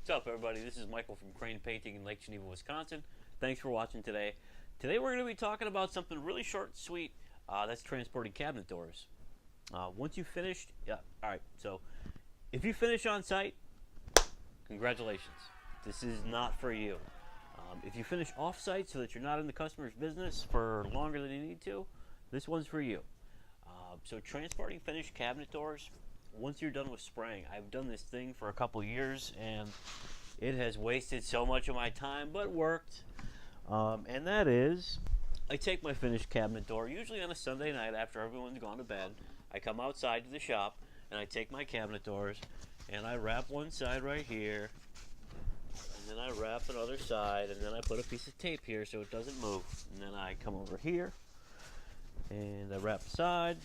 What's up, everybody? This is Michael from Crane Painting in Lake Geneva, Wisconsin. Thanks for watching today. Today we're going to be talking about something really short and sweet. That's transporting cabinet doors. Once you finished, alright, so if you finish on site, congratulations. This is not for you. If you finish off site so that you're not in the customer's business for longer than you need to, this one's for you. So transporting finished cabinet doors, once you're done with spraying, I've done this thing for a couple years and it has wasted so much of my time, but worked. And that is, I take my finished cabinet door, usually on a Sunday night after everyone's gone to bed. I come outside to the shop and I take my cabinet doors and I wrap one side right here, and then I wrap another side, and then I put a piece of tape here so it doesn't move. And then I come over here and I wrap the side,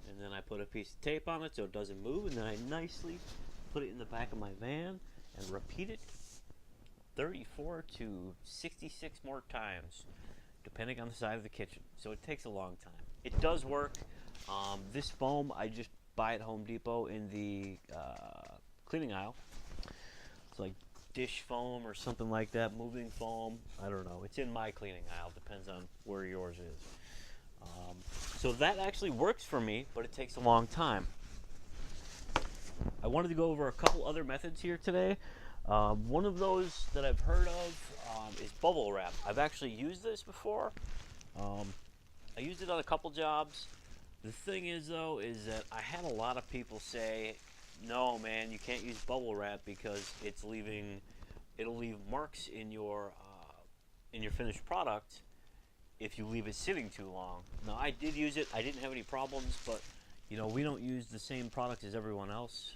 and then I put a piece of tape on it so it doesn't move, and then I nicely put it in the back of my van and repeat it 34 to 66 more times, depending on the side of the kitchen. So it takes a long time. It does work. This foam I just buy at Home Depot in the cleaning aisle. It's like dish foam or something like that, moving foam. I don't know. It's in my cleaning aisle. Depends on where yours is. So that actually works for me, but it takes a long time. I wanted to go over a couple other methods here today. One of those that I've heard of is bubble wrap. I've actually used this before. I used it on a couple jobs. The thing is, though, is that I had a lot of people say, no, man, you can't use bubble wrap because it'll leave marks in your finished product if you leave it sitting too long. Now, I did use it. I didn't have any problems, but you know, we don't use the same product as everyone else.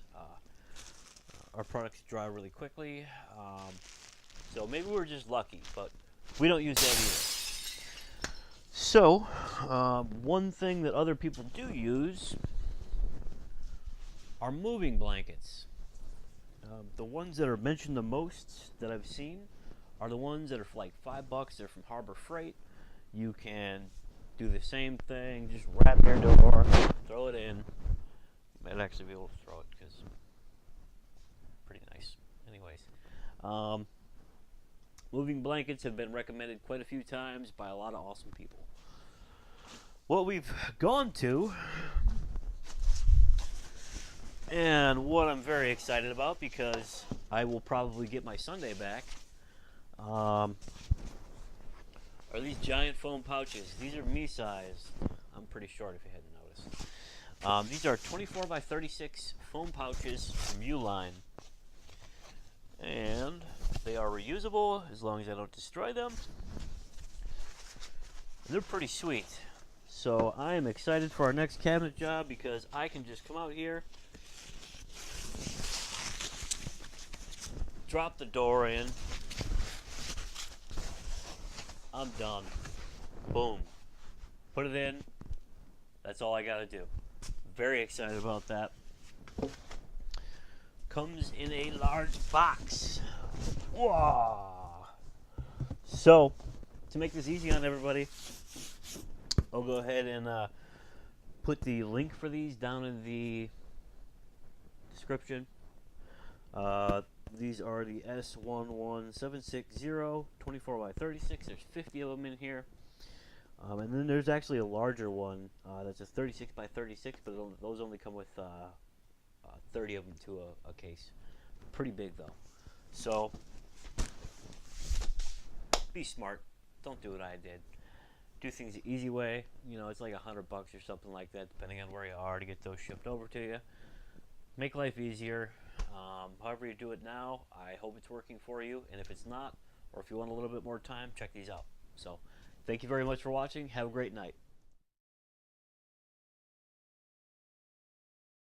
Our products dry really quickly, so maybe we're just lucky, but we don't use that either. So, one thing that other people do use are moving blankets. The ones that are mentioned the most that I've seen are the ones that are for like $5. They're from Harbor Freight. You can do the same thing, just wrap your door, throw it in. You might actually be able to throw it because it's pretty nice. Anyways, moving blankets have been recommended quite a few times by a lot of awesome people. What we've gone to, and what I'm very excited about because I will probably get my Sunday back, are these giant foam pouches. These are me size. I'm pretty short if you hadn't noticed. These are 24 by 36 foam pouches from Uline. And they are reusable as long as I don't destroy them. And they're pretty sweet. So I am excited for our next cabinet job because I can just come out here, drop the door in, I'm done. Boom. Put it in. That's all I gotta do. Very excited about that. Comes in a large box. Whoa. So, to make this easy on everybody, I'll go ahead and put the link for these down in the description. These are the S11760 24 by 36. There's 50 of them in here. And then there's actually a larger one that's a 36 by 36, but those only come with 30 of them to a case. Pretty big though. So be smart. Don't do what I did. Do things the easy way. You know, it's like $100 or something like that, depending on where you are, to get those shipped over to you. Make life easier. However you do it now, I hope it's working for you. And if it's not, or if you want a little bit more time, check these out. So, thank you very much for watching. Have a great night.